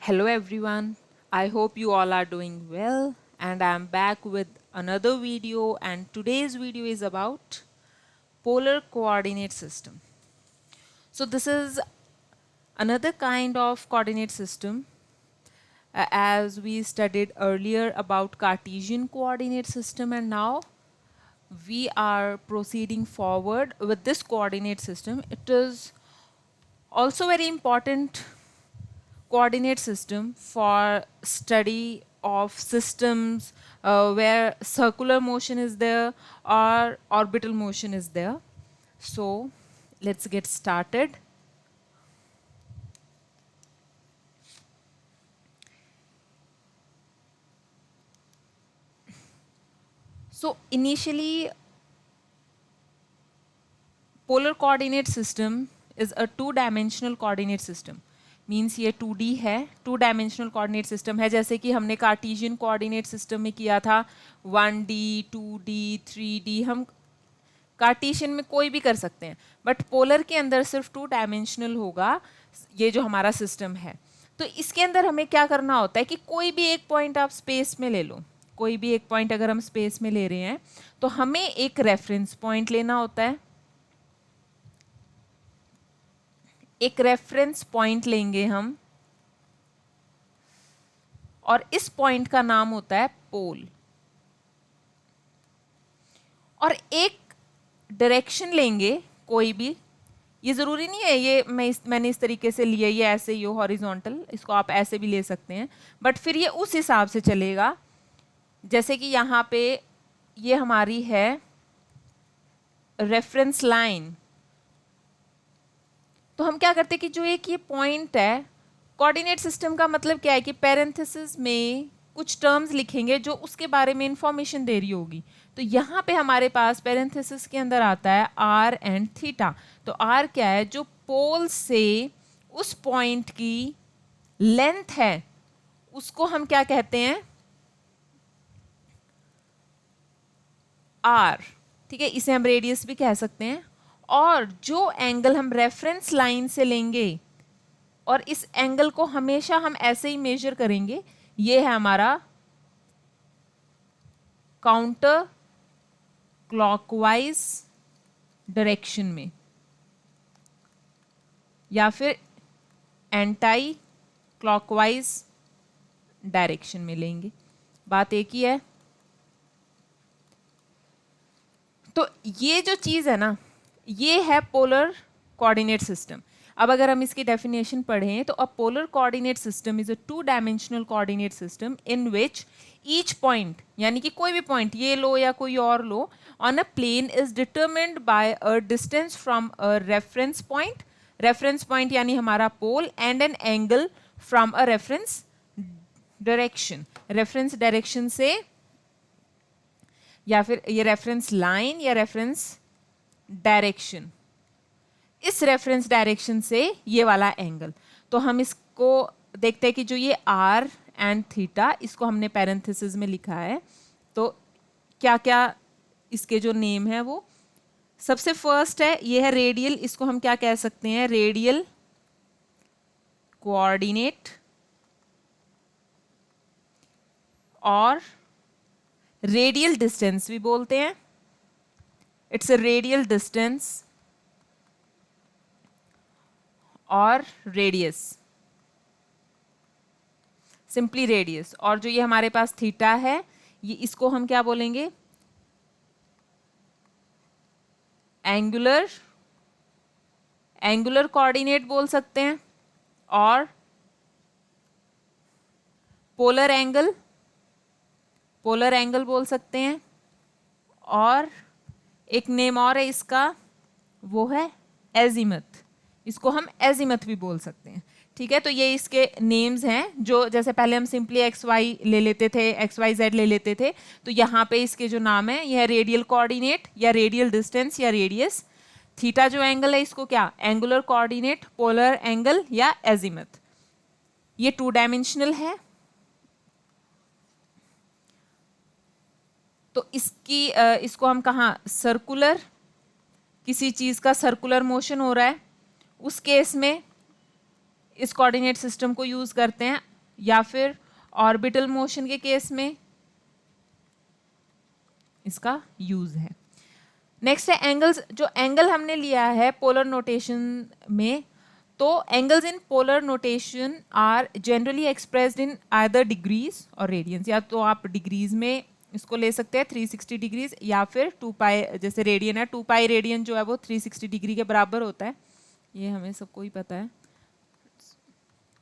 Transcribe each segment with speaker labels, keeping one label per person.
Speaker 1: Hello everyone, I hope you all are doing well and I am back with another video, and today's video is about polar coordinate system. So this is another kind of coordinate system as we studied earlier about Cartesian coordinate system, and now we are proceeding forward with this coordinate system. It is also very important coordinate system for study of systems where circular motion is there or orbital motion is there. So let's get started. So initially, polar coordinate system is a two-dimensional coordinate system. Means ये 2D है, two dimensional coordinate system है, जैसे कि हमने Cartesian coordinate system में किया था 1D 2D 3D. हम कार्टेशियन में कोई भी कर सकते हैं, बट पोलर के अंदर सिर्फ टू डायमेंशनल होगा ये जो हमारा सिस्टम है. तो इसके अंदर हमें क्या करना होता है कि कोई भी एक पॉइंट आप स्पेस में ले लो, कोई भी एक पॉइंट अगर हम स्पेस में ले रहे हैं तो हमें एक रेफरेंस पॉइंट लेना होता है. एक रेफरेंस पॉइंट लेंगे हम और इस पॉइंट का नाम होता है पोल. और एक डायरेक्शन लेंगे कोई भी, ये ज़रूरी नहीं है ये मैंने इस तरीके से लिया, ये ऐसे ही हो हॉरिजॉन्टल, इसको आप ऐसे भी ले सकते हैं, बट फिर ये उस हिसाब से चलेगा. जैसे कि यहाँ पे ये हमारी है रेफरेंस लाइन. तो हम क्या करते हैं कि जो एक ये पॉइंट है, कोऑर्डिनेट सिस्टम का मतलब क्या है कि पैरेंथेसिस में कुछ टर्म्स लिखेंगे जो उसके बारे में इंफॉर्मेशन दे रही होगी. तो यहाँ पे हमारे पास पैरेंथेसिस के अंदर आता है आर एंड थीटा. तो आर क्या है, जो पोल से उस पॉइंट की लेंथ है उसको हम क्या कहते हैं, आर. ठीक है, इसे हम रेडियस भी कह सकते हैं. और जो एंगल हम रेफरेंस लाइन से लेंगे और इस एंगल को हमेशा हम ऐसे ही मेजर करेंगे, ये है हमारा काउंटर क्लॉकवाइज डायरेक्शन में या फिर एंटी क्लॉकवाइज डायरेक्शन में लेंगे. बात एक ही है. तो ये जो चीज़ है ना, ये है पोलर कोऑर्डिनेट सिस्टम. अब अगर हम इसकी डेफिनेशन पढ़ें तो a polar coordinate system is a two dimensional coordinate system in which each point, यानी कि कोई भी पॉइंट, ये लो या कोई और लो, on a plane is determined by a distance from a reference point. Reference point यानी हमारा pole, and an angle from a reference direction. Reference direction से, या फिर ये रेफरेंस लाइन या रेफरेंस डायरेक्शन, इस रेफरेंस डायरेक्शन से ये वाला एंगल. तो हम इसको देखते हैं कि जो ये आर एंड थीटा, इसको हमने पैरेंथेसिस में लिखा है. तो क्या क्या इसके जो नेम है, वो सबसे फर्स्ट है, ये है रेडियल. इसको हम क्या कह सकते हैं, रेडियल कोऑर्डिनेट और रेडियल डिस्टेंस भी बोलते हैं. इट्स अ रेडियल डिस्टेंस और रेडियस, सिंपली रेडियस. और जो ये हमारे पास थीटा है, ये इसको हम क्या बोलेंगे, एंगुलर एंगुलर कोऑर्डिनेट बोल सकते हैं, और पोलर एंगल बोल सकते हैं. और एक नेम और है इसका, वो है एजीमथ. इसको हम एजीमथ भी बोल सकते हैं. ठीक है, तो ये इसके नेम्स हैं. जो जैसे पहले हम सिंपली एक्स वाई ले लेते थे, एक्स वाई जेड ले लेते थे, तो यहाँ पे इसके जो नाम है, यह रेडियल कोऑर्डिनेट या रेडियल डिस्टेंस या रेडियस. थीटा जो एंगल है, इसको क्या, एंगुलर कोऑर्डिनेट, पोलर एंगल या एजीमथ. ये टू डायमेंशनल है. तो इसको हम कहाँ, सर्कुलर, किसी चीज़ का सर्कुलर मोशन हो रहा है, उस केस में इस कोऑर्डिनेट सिस्टम को यूज़ करते हैं. या फिर ऑर्बिटल मोशन के केस में इसका यूज है। नेक्स्ट है एंगल्स। जो एंगल हमने लिया है पोलर नोटेशन में, तो angles in polar notation are generally expressed in either degrees or radians. या तो आप डिग्रीज में इसको ले सकते हैं 360 डिग्रीज, या फिर 2 पाई, जैसे रेडियन है 2 पाई रेडियन जो है वो 360 डिग्री के बराबर होता है, ये हमें सबको ही पता है,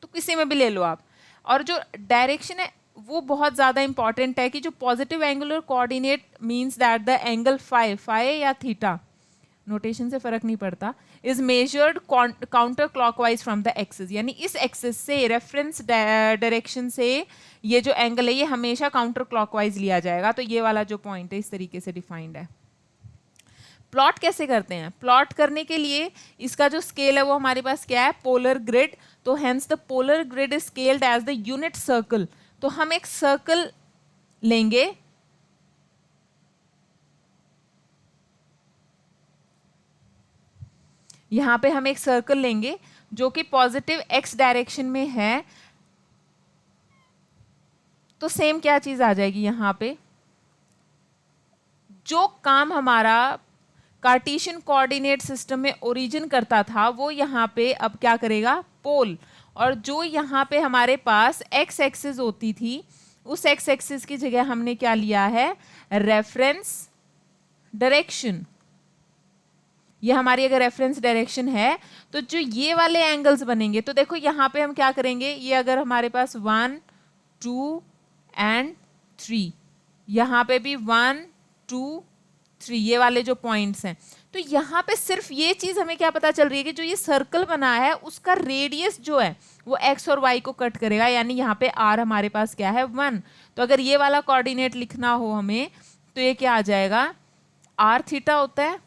Speaker 1: तो किसी में भी ले लो आप। और जो डायरेक्शन है वो बहुत ज़्यादा इंपॉर्टेंट है कि जो positive angular coordinate means that the angle phi या थीटा, नोटेशन से फर्क नहीं पड़ता, is measured counter clockwise from the axis. यानी इस एक्सिस से, रेफरेंस डायरेक्शन से ये जो एंगल है ये हमेशा काउंटर क्लॉकवाइज लिया जाएगा। तो ये वाला जो पॉइंट है इस तरीके से डिफाइंड है। प्लॉट कैसे करते हैं? प्लॉट करने के लिए इसका जो स्केल है वो हमारे पास क्या है? Polar grid. तो hence the polar grid is scaled as the unit circle. तो हम एक सर्कल लेंगे, यहां पे हम एक सर्कल लेंगे जो कि पॉजिटिव एक्स डायरेक्शन में है। तो सेम क्या चीज आ जाएगी यहां पे? जो काम हमारा कार्टेशियन कोऑर्डिनेट सिस्टम में ओरिजिन करता था वो यहाँ पे अब क्या करेगा? पोल। और जो यहाँ पे हमारे पास एक्स एक्सिस होती थी, उस एक्स एक्सिस की जगह हमने क्या लिया है? Reference direction. ये हमारी अगर रेफरेंस डायरेक्शन है तो जो ये वाले एंगल्स बनेंगे, तो देखो यहाँ पे हम क्या करेंगे, ये अगर हमारे पास 1 2 एंड 3, यहाँ पे भी 1 2 3, ये वाले जो पॉइंट्स हैं, तो यहाँ पे सिर्फ ये चीज हमें क्या पता चल रही है कि जो ये सर्कल बना है उसका रेडियस जो है वो एक्स और वाई को कट करेगा। यानी यहाँ पे आर हमारे पास क्या है? 1। तो अगर ये वाला कोऑर्डिनेट लिखना हो हमें तो ये क्या आ जाएगा? आर थीटा होता है।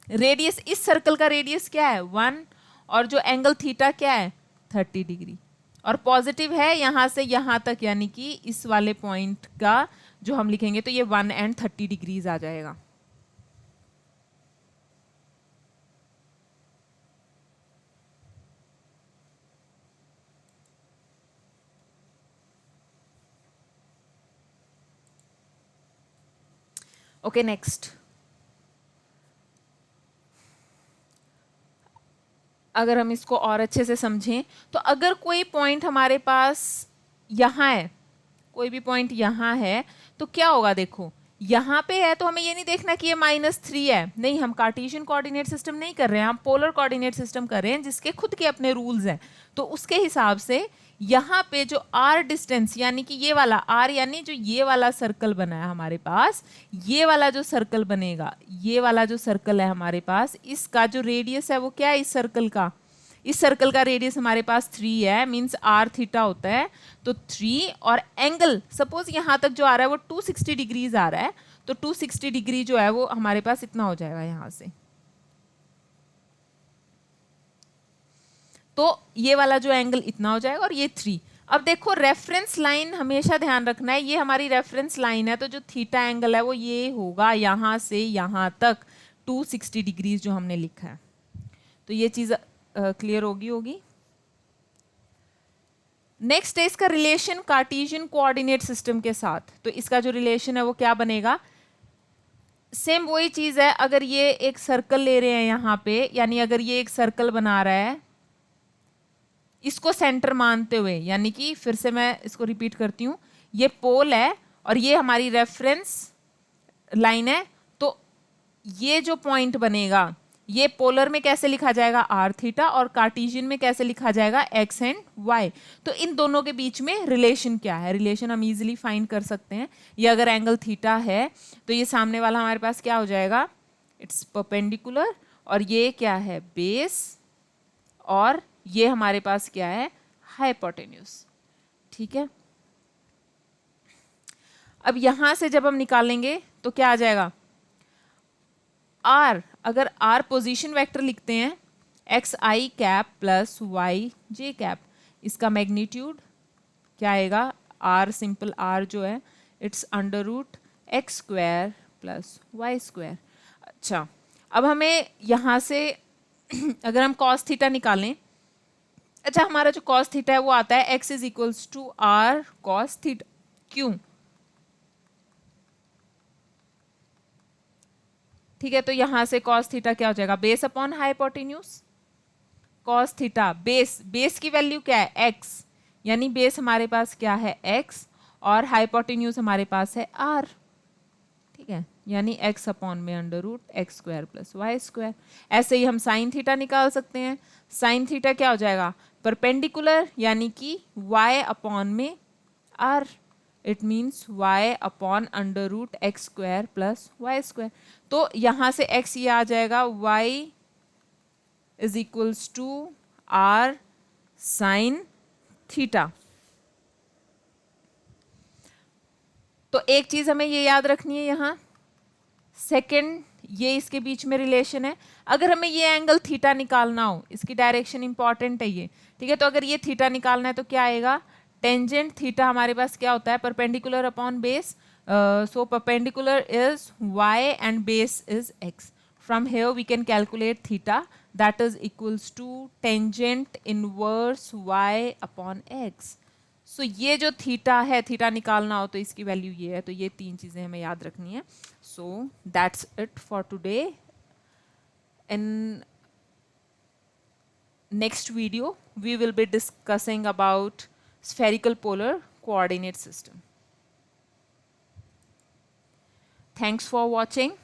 Speaker 1: रेडियस, इस सर्कल का रेडियस क्या है? 1। और जो एंगल थीटा क्या है? 30 डिग्री। और पॉजिटिव है यहां से यहां तक, यानी कि इस वाले पॉइंट का जो हम लिखेंगे तो ये 1 एंड 30 डिग्रीज आ जाएगा। Okay, next. अगर हम इसको और अच्छे से समझें तो अगर कोई पॉइंट हमारे पास यहाँ है, कोई भी पॉइंट यहाँ है, तो क्या होगा? देखो यहाँ पे है तो हमें ये नहीं देखना कि ये -3 है, नहीं, हम कार्टेशियन कोऑर्डिनेट सिस्टम नहीं कर रहे हैं, हम पोलर कोऑर्डिनेट सिस्टम कर रहे हैं जिसके खुद के अपने रूल्स हैं। तो उसके हिसाब से यहाँ पे जो आर डिस्टेंस, यानी कि ये वाला आर, यानी जो ये वाला सर्कल बना है हमारे पास, ये वाला जो सर्कल बनेगा, ये वाला जो सर्कल है हमारे पास, इसका जो रेडियस है वो क्या है? इस सर्कल का, इस सर्कल का रेडियस हमारे पास 3 है, मींस आर थीटा होता है। तो 3 और एंगल सपोज यहाँ तक जो आ रहा है वो 260 डिग्रीज आ रहा है, तो 260 डिग्री जो है वो हमारे पास इतना हो जाएगा यहाँ से। तो ये वाला जो एंगल इतना हो जाएगा और ये 3। अब देखो रेफरेंस लाइन हमेशा ध्यान रखना है, ये हमारी रेफरेंस लाइन है, तो जो थीटा एंगल है वो ये होगा यहाँ से यहाँ तक 260 डिग्रीज जो हमने लिखा है। तो ये चीज क्लियर होगी। नेक्स्ट है इसका रिलेशन कार्टेशियन कोऑर्डिनेट सिस्टम के साथ। तो इसका जो रिलेशन है वो क्या बनेगा? सेम वही चीज है, अगर ये एक सर्कल ले रहे हैं यहाँ पे, यानी अगर ये एक सर्कल बना रहा है इसको सेंटर मानते हुए, यानी कि फिर से मैं इसको रिपीट करती हूँ, ये पोल है और ये हमारी रेफरेंस लाइन है, तो ये जो पॉइंट बनेगा ये पोलर में कैसे लिखा जाएगा? आर थीटा, और कार्टेशियन में कैसे लिखा जाएगा? X and y. तो इन दोनों के बीच में रिलेशन क्या है? रिलेशन हम इजीली फाइंड कर सकते हैं। ये अगर एंगल थीटा है तो ये सामने वाला हमारे पास क्या हो जाएगा? इट्स परपेंडिकुलर, और ये क्या है? बेस, और ये हमारे पास क्या है? हाइपोटेन्यूज। ठीक है, अब यहां से जब हम निकालेंगे तो क्या आ जाएगा? आर, अगर आर पोजीशन वेक्टर लिखते हैं x i cap plus y j cap, इसका मैग्नीट्यूड क्या आएगा? आर, सिंपल आर जो है it's under root x square plus y square. अच्छा, अब हमें यहाँ से अगर हम कॉस थीटा निकालें, अच्छा, हमारा जो कॉस थीटा है वो आता है x is equals to r cos theta. क्यों? ठीक है, तो यहां से कॉस थीटा क्या हो जाएगा, base upon hypotenuse. Cos theta base, base की वैल्यू क्या है x, यानी बेस हमारे पास क्या है x, और हाइपोटेन्यूज हमारे पास है r। ठीक है, यानी x अपॉन में under root x square plus y square. ऐसे ही हम साइन थीटा निकाल सकते हैं। साइन थीटा क्या हो जाएगा, परपेंडिकुलर, यानी कि y अपॉन में r। It means y upon under root x square plus y square. तो यहाँ से x ये आ जाएगा y is equals to r sine theta. तो एक चीज हमें ये याद रखनी है यहाँ, सेकंड ये इसके बीच में रिलेशन है। अगर हमें ये एंगल थीटा निकालना हो, इसकी डायरेक्शन इंपॉर्टेंट है ये, ठीक है, तो अगर ये थीटा निकालना है तो क्या आएगा, टेंजेंट थीटा हमारे पास क्या होता है, perpendicular upon base. So perpendicular is y and base is x। From here we can calculate theta, that is equals to tangent inverse y upon x। सो ये जो थीटा है, थीटा निकालना हो तो इसकी वैल्यू ये है। तो ये तीन चीजें हमें याद रखनी है। So that's it for today. In next video we will be discussing about spherical polar coordinate system. Thanks for watching.